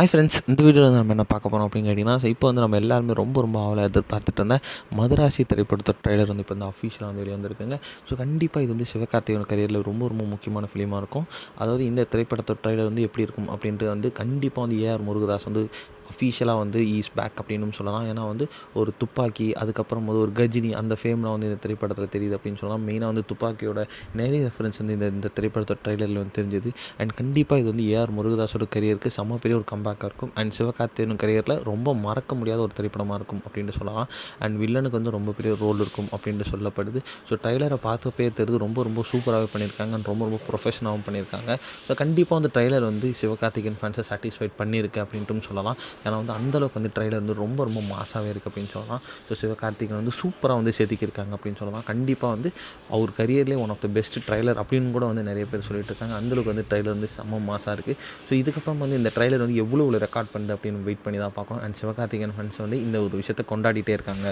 Hi friends, இந்த வீடியோவில் நம்ம என்ன பார்க்க போகிறோம் அப்படின்னு கேட்டிங்கன்னா, இப்போ வந்து நம்ம எல்லாருமே ரொம்ப ஆவலாக எதிர்பார்த்துட்டு இருந்த மதராசி திரைப்படத்தோட ட்ரெய்லர் வந்து இப்போ வந்து அஃபிஷியலாக வந்து வெளியே வந்திருக்குங்க. ஸோ கண்டிப்பாக இது வந்து சிவகார்த்திகேயன் கரியரில் ரொம்ப முக்கியமான ஃபிலிமாக இருக்கும். அதாவது இந்த திரைப்படத்தோட ட்ரெய்லர் வந்து எப்படி இருக்கும் அப்படின்ட்டு வந்து கண்டிப்பாக வந்து ஏஆர் முருகதாஸ் வந்து அஃபிஷியலாக வந்து ஈஸ் பேக் அப்படின்னு சொல்லலாம். ஏன்னா வந்து ஒரு துப்பாக்கி, அதுக்கப்புறம் வந்து ஒரு கஜினி அந்த ஃபேமில் வந்து இந்த திரைப்படத்தில் தெரியுது அப்படின்னு சொல்லலாம். மெயினாக வந்து துப்பாக்கியோட நிறைய ரெஃபரன்ஸ் வந்து இந்த திரைப்படத்தோட ட்ரெய்லரில் வந்து தெரிஞ்சது. அண்ட் கண்டிப்பாக இது வந்து ஏஆர் முருகதாஸோட கரியருக்கு செம்ம பெரிய ஒரு கம்பேக்காக இருக்கும். அண்ட் சிவகார்த்திகேயன் கரியரில் ரொம்ப மறக்க முடியாத ஒரு திரைப்படமாக இருக்கும் அப்படின்ட்டு சொல்லலாம். அண்ட் வில்லனுக்கு வந்து ரொம்ப பெரிய ரோல் இருக்கும் அப்படின்ட்டு சொல்லப்படுது. ஸோ ட்ரெய்லரை பார்த்தப்பே தெரியுது ரொம்ப சூப்பராகவே பண்ணியிருக்காங்க. அண்ட் ரொம்ப ப்ரொஃபஷனலாகவும் பண்ணியிருக்காங்க. ஸோ கண்டிப்பாக வந்து ட்ரெய்லர் வந்து சிவகார்த்திகேயன் ஃபேன்ஸை சாட்டிஸ்ஃபைட் பண்ணியிருக்கு அப்படின்ட்டும் சொல்லலாம். ஏன்னா வந்து அந்தளவுக்கு வந்து ட்ரெய்லர் வந்து ரொம்ப மாஸாகவே இருக்குது அப்படின்னு சொல்லலாம். ஸோ சிவகார்த்திகேயன் வந்து சூப்பராக வந்து செதுக்கியிருக்காங்க அப்படின்னு சொல்லலாம். கண்டிப்பாக வந்து அவர் கரியர்லேயே one of the best trailer அப்படின்னு கூட வந்து நிறைய பேர் சொல்லிட்டு இருக்காங்க. அந்தளவுக்கு வந்து ட்ரெய்லர் வந்து செம்ம மாஸாக இருக்குது. ஸோ இதுக்கப்புறம் வந்து இந்த ட்ரெய்லர் வந்து எவ்வளோ ரெக்கார்ட் பண்ணுது அப்படின்னு வெயிட் பண்ணி தான் பார்க்கணும். அண்ட் சிவகார்த்திகேயன் ஃபேன்ஸ் வந்து இந்த ஒரு விஷயத்தை கொண்டாடிட்டே இருக்காங்க.